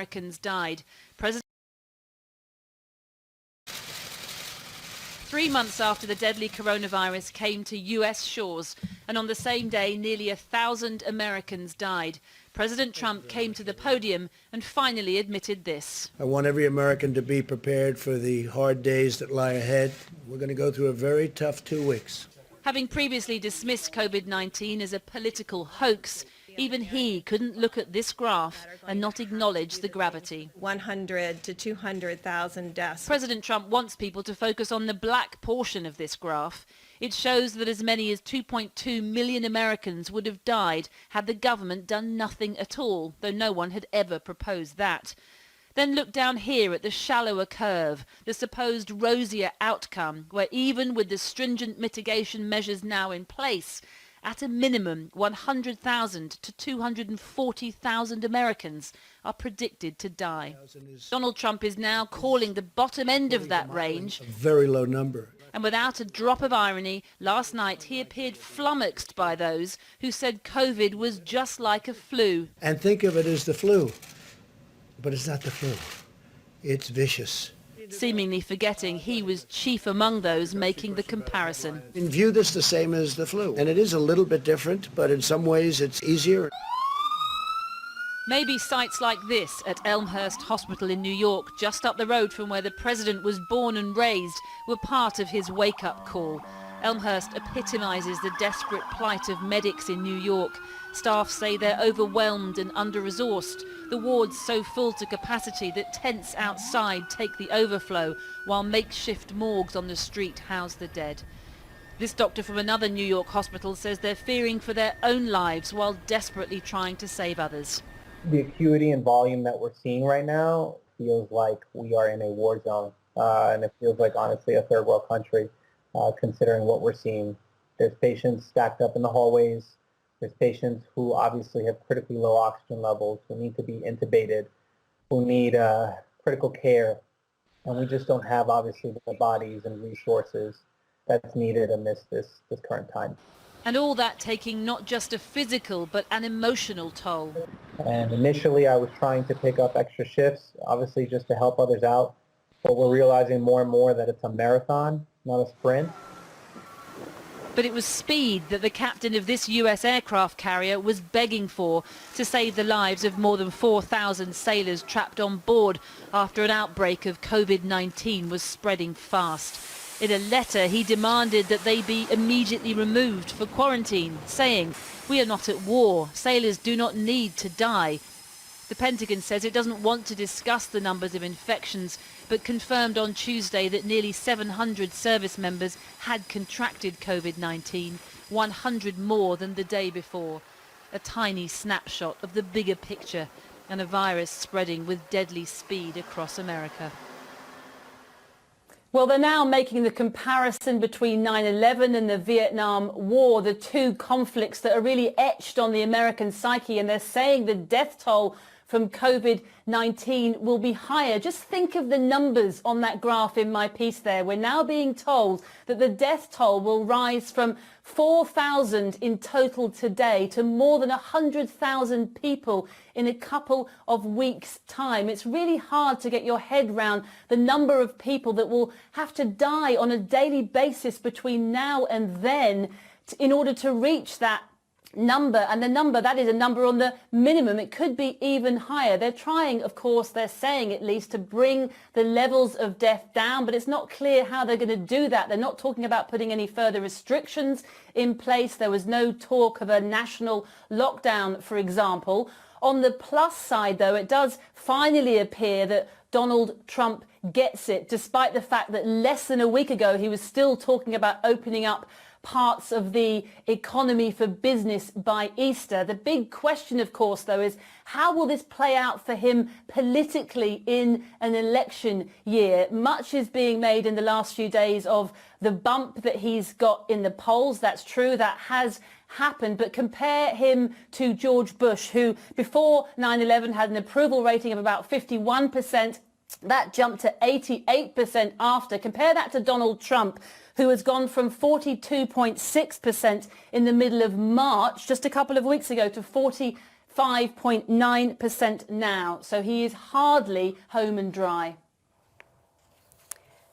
Americans died. 3 months after the deadly coronavirus came to US shores, and on the same day nearly 1,000 Americans died, President Trump came to the podium and finally admitted this. I want every American to be prepared for the hard days that lie ahead. We're going to go through a very tough 2 weeks. Having previously dismissed COVID-19 as a political hoax, even he couldn't look at this graph and not acknowledge the gravity. 100 to 200,000 deaths. President Trump wants people to focus on the black portion of this graph. It shows that as many as 2.2 million Americans would have died had the government done nothing at all, though no one had ever proposed that. Then look down here at the shallower curve, the supposed rosier outcome, where even with the stringent mitigation measures now in place, at a minimum, 100,000 to 240,000 Americans are predicted to die. Donald Trump is now calling the bottom end of that range a very low number. And without a drop of irony, last night he appeared flummoxed by those who said COVID was just like a flu. And think of it as the flu, but it's not the flu. It's vicious. Seemingly forgetting he was chief among those making the comparison. And view this the same as the flu. And it is a little bit different, but in some ways it's easier. Maybe sites like this at Elmhurst Hospital in New York, just up the road from where the president was born and raised, were part of his wake-up call. Elmhurst epitomises the desperate plight of medics in New York. Staff say they're overwhelmed and under-resourced. The ward's so full to capacity that tents outside take the overflow, while makeshift morgues on the street house the dead. This doctor from another New York hospital says they're fearing for their own lives while desperately trying to save others. The acuity and volume that we're seeing right now feels like we are in a war zone, and it feels like, honestly, a third world country, considering what we're seeing. There's patients stacked up in the hallways. There's patients who obviously have critically low oxygen levels, who need to be intubated, who need critical care, and we just don't have, obviously, the bodies and resources that's needed amidst this current time. And all that taking not just a physical but an emotional toll. And initially I was trying to pick up extra shifts, obviously just to help others out, but we're realizing more and more that it's a marathon, not a sprint. But it was speed that the captain of this US aircraft carrier was begging for to save the lives of more than 4,000 sailors trapped on board after an outbreak of COVID-19 was spreading fast. In a letter, he demanded that they be immediately removed for quarantine, saying, "We are not at war. Sailors do not need to die." The Pentagon says it doesn't want to discuss the numbers of infections, but confirmed on Tuesday that nearly 700 service members had contracted COVID-19, 100 more than the day before. A tiny snapshot of the bigger picture, and a virus spreading with deadly speed across America. Well, they're now making the comparison between 9/11 and the Vietnam War, the two conflicts that are really etched on the American psyche, and they're saying the death toll from COVID-19 will be higher. Just think of the numbers on that graph in my piece there. We're now being told that the death toll will rise from 4,000 in total today to more than 100,000 people in a couple of weeks' time. It's really hard to get your head round the number of people that will have to die on a daily basis between now and then in order to reach that number, and the number, that is a number on the minimum. It could be even higher. They're trying, of course, they're saying at least, to bring the levels of death down, but it's not clear how they're going to do that. They're not talking about putting any further restrictions in place. There was no talk of a national lockdown, for example. On the plus side, though, it does finally appear that Donald Trump gets it, despite the fact that less than a week ago he was still talking about opening up parts of the economy for business by Easter. The big question, of course, though, is how will this play out for him politically in an election year? Much is being made in the last few days of the bump that he's got in the polls. That's true, that has happened, but compare him to George Bush, who before 9/11 had an approval rating of about 51%. That jumped to 88% after. Compare that to Donald Trump, who has gone from 42.6% in the middle of March, just a couple of weeks ago, to 40 5.9% now. So he is hardly home and dry.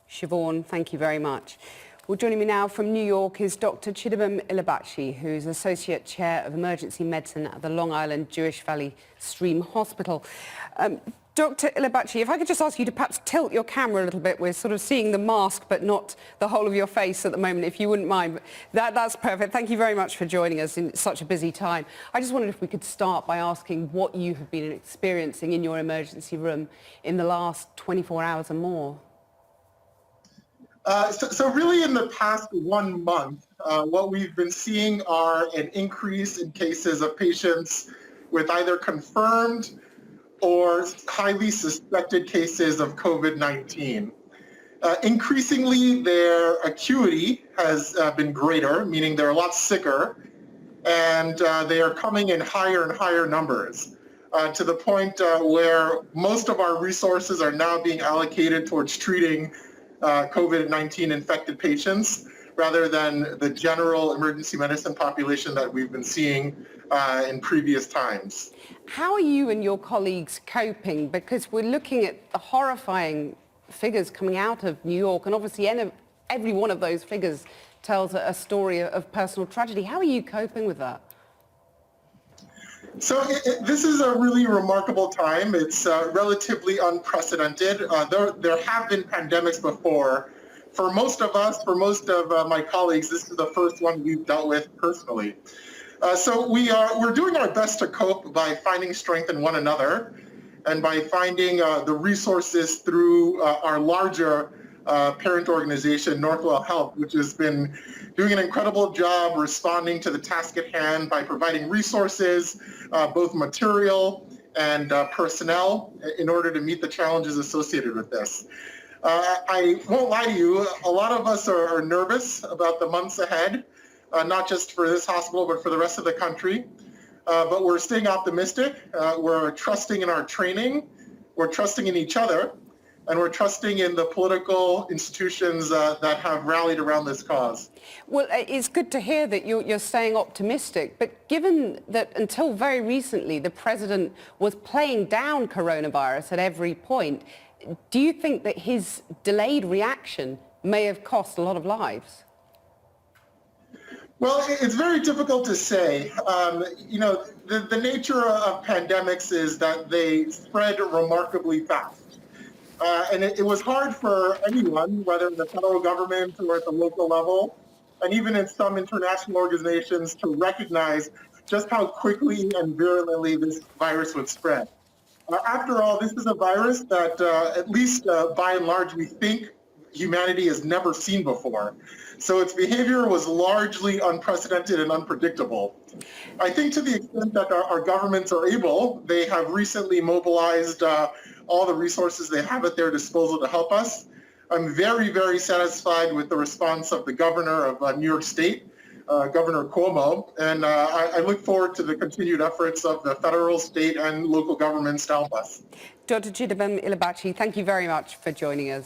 Siobhan, thank you very much. Well, joining me now from New York is Dr. Chidamam Ilabachi, who's Associate Chair of Emergency Medicine at the Long Island Jewish Valley Stream Hospital. Dr. Ilabachi, if I could just ask you to perhaps tilt your camera a little bit. We're sort of seeing the mask, but not the whole of your face at the moment, if you wouldn't mind. That's perfect. Thank you very much for joining us in such a busy time. I just wondered if we could start by asking what you have been experiencing in your emergency room in the last 24 hours and more. So really in the past 1 month, what we've been seeing are an increase in cases of patients with either confirmed or highly suspected cases of COVID-19. Increasingly, their acuity has been greater, meaning they're a lot sicker, and they are coming in higher and higher numbers, to the point where most of our resources are now being allocated towards treating COVID-19 infected patients rather than the general emergency medicine population that we've been seeing in previous times. How are you and your colleagues coping? Because we're looking at the horrifying figures coming out of New York, and obviously every one of those figures tells a story of personal tragedy. How are you coping with that? So this is a really remarkable time. It's relatively unprecedented. There have been pandemics before. For most of us, for most of my colleagues, this is the first one we've dealt with personally. So we're doing our best to cope by finding strength in one another and by finding the resources through our larger parent organization, Northwell Health, which has been doing an incredible job responding to the task at hand by providing resources, both material and personnel, in order to meet the challenges associated with this. I won't lie to you, a lot of us are nervous about the months ahead, not just for this hospital, but for the rest of the country. But we're staying optimistic. We're trusting in our training. We're trusting in each other. And we're trusting in the political institutions that have rallied around this cause. Well, it's good to hear that you're staying optimistic, but given that until very recently the president was playing down coronavirus at every point, do you think that his delayed reaction may have cost a lot of lives? Well, it's very difficult to say. The nature of pandemics is that they spread remarkably fast. And it was hard for anyone, whether in the federal government or at the local level, and even in some international organizations, to recognize just how quickly and virulently this virus would spread. After all, this is a virus that, at least by and large, we think humanity has never seen before. So its behavior was largely unprecedented and unpredictable. I think to the extent that our governments are able, they have recently mobilized all the resources they have at their disposal to help us. I'm very, very satisfied with the response of the governor of New York State, Governor Cuomo, and I look forward to the continued efforts of the federal, state, and local governments to help us. Dr. Chidamam Ilabachi, thank you very much for joining us.